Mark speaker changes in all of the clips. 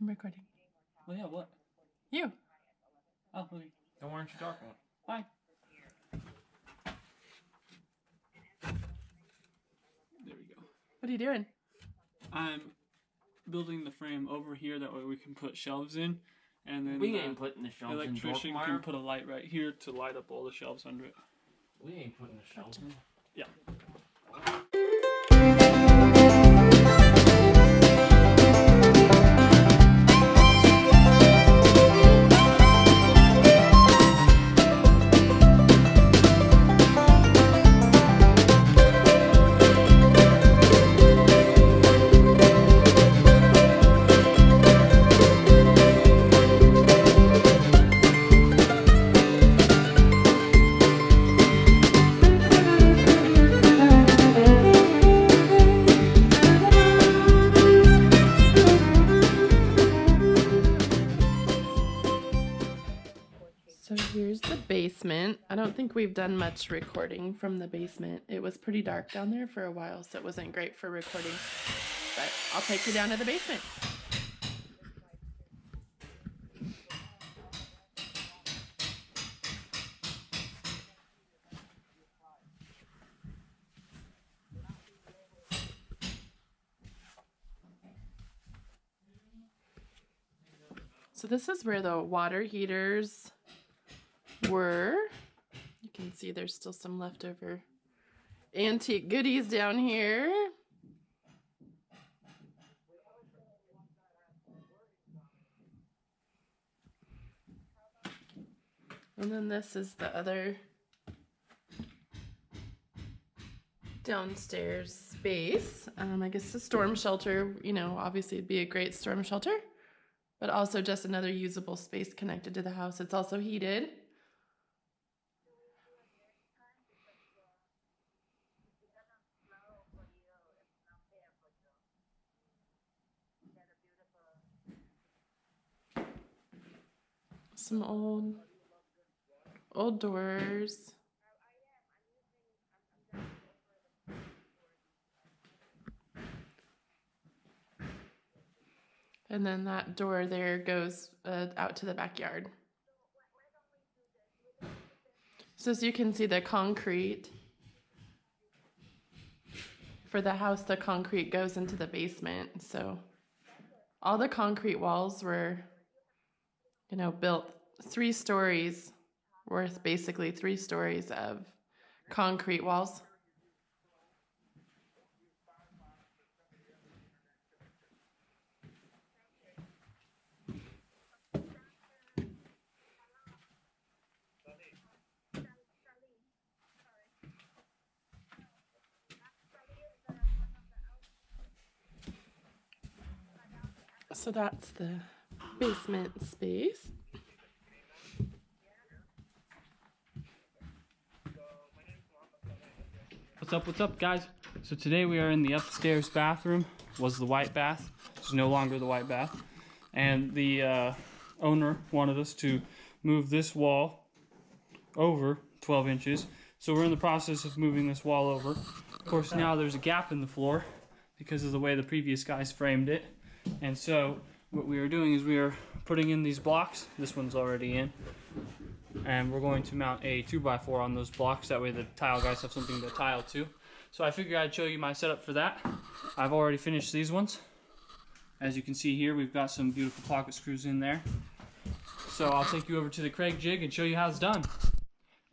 Speaker 1: I'm recording.
Speaker 2: Well, yeah, what?
Speaker 1: You.
Speaker 2: Oh, okay.
Speaker 3: Then why aren't you talking?
Speaker 2: Bye. There we go.
Speaker 1: What are you doing?
Speaker 2: I'm building the frame over here. That way we can put shelves in. And then
Speaker 3: We ain't putting the shelves in,
Speaker 2: electrician
Speaker 3: Dorkmeyer.
Speaker 2: can put a light right here to light up all the shelves under it.
Speaker 3: We ain't putting the shelves in.
Speaker 2: Yeah.
Speaker 1: So here's the basement. I don't think we've done much recording from the basement. It was pretty dark down there for a while, so it wasn't great for recording. But I'll take you down to the basement. So this is where the water heaters were. You can see there's still some leftover antique goodies down here. And then this is the other downstairs space. I guess the storm shelter, you know, obviously it'd be a great storm shelter, but also just another usable space connected to the house. It's also heated. Some old doors. And then that door there goes out to the backyard. So as you can see, the concrete for the house, the concrete goes into the basement. So all the concrete walls were, you know, built 3 stories worth, basically 3 stories of concrete walls. So that's the basement space.
Speaker 2: What's up, guys? So today we are in the upstairs bathroom. Was the white bath. It's no longer the white bath. And the owner wanted us to move this wall over 12 inches. So we're in the process of moving this wall over. Of course, now there's a gap in the floor because of the way the previous guys framed it. And so what we are doing is we are putting in these blocks. This one's already in. And we're going to mount a 2x4 on those blocks. That way the tile guys have something to tile to. So I figured I'd show you my setup for that. I've already finished these ones. As you can see here, we've got some beautiful pocket screws in there. So I'll take you over to the Kreg-Jig and show you how it's done.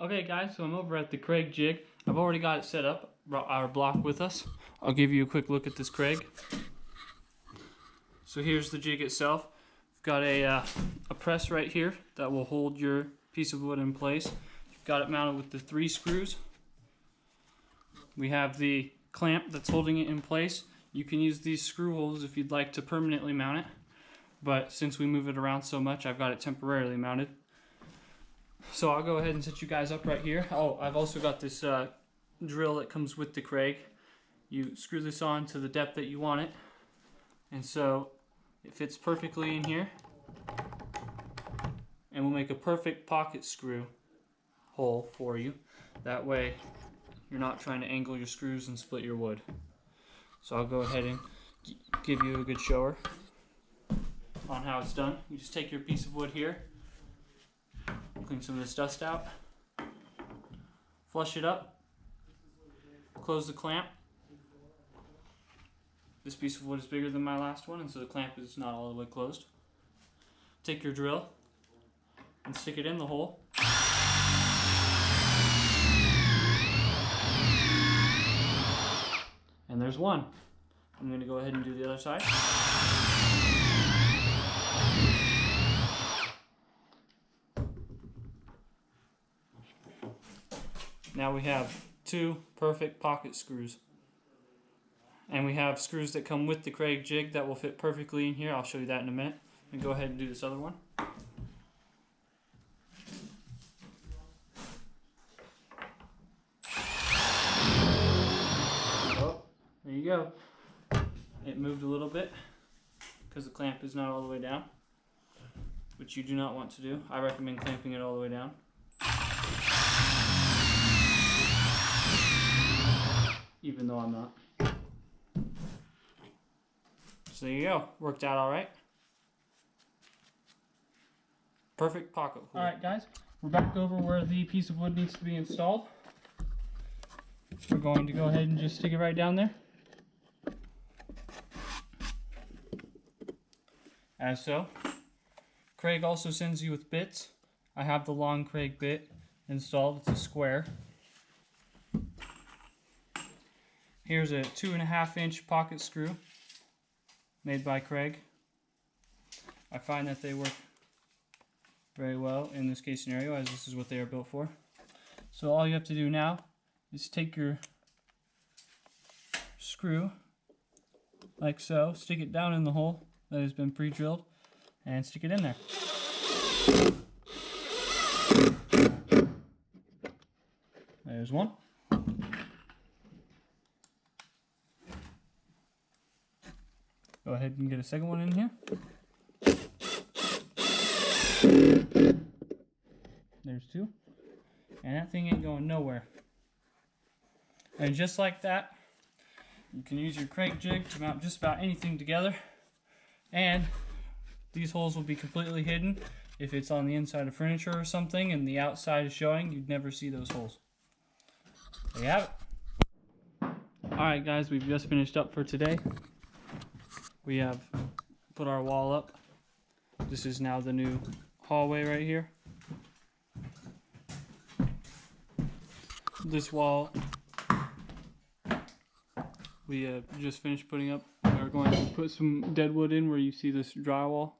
Speaker 2: Okay guys, so I'm over at the Kreg-Jig. I've already got it set up, brought our block with us. I'll give you a quick look at this Kreg. So here's the jig itself. We've got a press right here that will hold your piece of wood in place. You've got it mounted with the 3 screws. We have the clamp that's holding it in place. You can use these screw holes if you'd like to permanently mount it, but since we move it around so much, I've got it temporarily mounted. So I'll go ahead and set you guys up right here. Oh, I've also got this drill that comes with the Kreg. You screw this on to the depth that you want it, and so it fits perfectly in here. And we'll make a perfect pocket screw hole for you. That way you're not trying to angle your screws and split your wood. So I'll go ahead and give you a good shower on how it's done. You just take your piece of wood here, clean some of this dust out, flush it up, close the clamp. This piece of wood is bigger than my last one, and so the clamp is not all the way closed. Take your drill and stick it in the hole. And there's one. I'm going to go ahead and do the other side. Now we have 2 perfect pocket screws. And we have screws that come with the Kreg-Jig that will fit perfectly in here. I'll show you that in a minute. And go ahead and do this other one. Oh, there you go. It moved a little bit because the clamp is not all the way down, which you do not want to do. I recommend clamping it all the way down. Even though I'm not. So there you go. Worked out alright. Perfect pocket hole. Alright guys, we're back over where the piece of wood needs to be installed. We're going to go ahead and just stick it right down there. As so. Kreg also sends you with bits. I have the long Kreg bit installed. It's a square. Here's a 2.5-inch pocket screw made by Kreg. I find that they work very well in this case scenario, as this is what they are built for. So all you have to do now is take your screw like so, stick it down in the hole that has been pre-drilled, and stick it in there. There's one. Go ahead and get a second one in here. There's 2. And that thing ain't going nowhere. And just like that, you can use your Kreg-Jig to mount just about anything together. And these holes will be completely hidden. If it's on the inside of furniture or something and the outside is showing, you'd never see those holes. There you have it. Alright guys, we've just finished up for today. We have put our wall up. This is now the new hallway right here. This wall we just finished putting up. We're going to put some dead wood in where you see this drywall.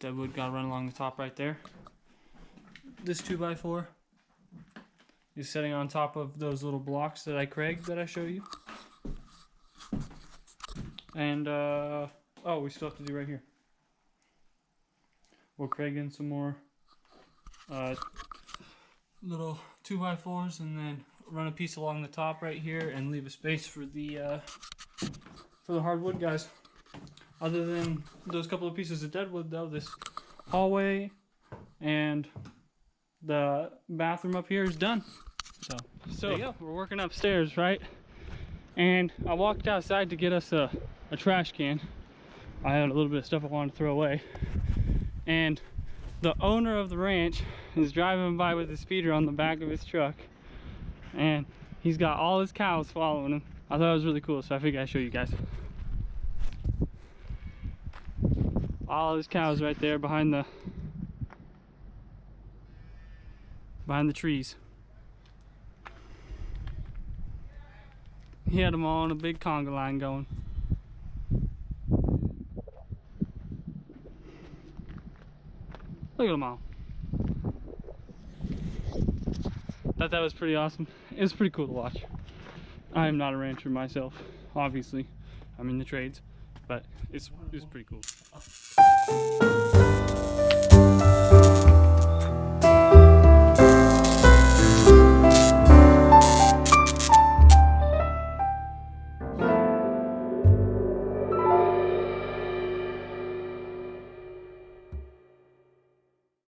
Speaker 2: Dead wood got to run along the top right there. This 2x4 is sitting on top of those little blocks that I Kreg that I show you. And oh, we still have to do right here. We'll Kreg in some more little 2x4s and then run a piece along the top right here and leave a space for the hardwood guys. Other than those couple of pieces of dead wood though, this hallway and the bathroom up here is done. So there you go. We're working upstairs, right? And I walked outside to get us a trash can. I had a little bit of stuff I wanted to throw away. And the owner of the ranch is driving by with his feeder on the back of his truck. And he's got all his cows following him. I thought it was really cool, so I figured I'd show you guys. All his cows right there behind the trees. He had them all on a big conga line going. Look at them all. Thought that was pretty awesome. It was pretty cool to watch. I am not a rancher myself, obviously. I'm in the trades, but it's pretty cool.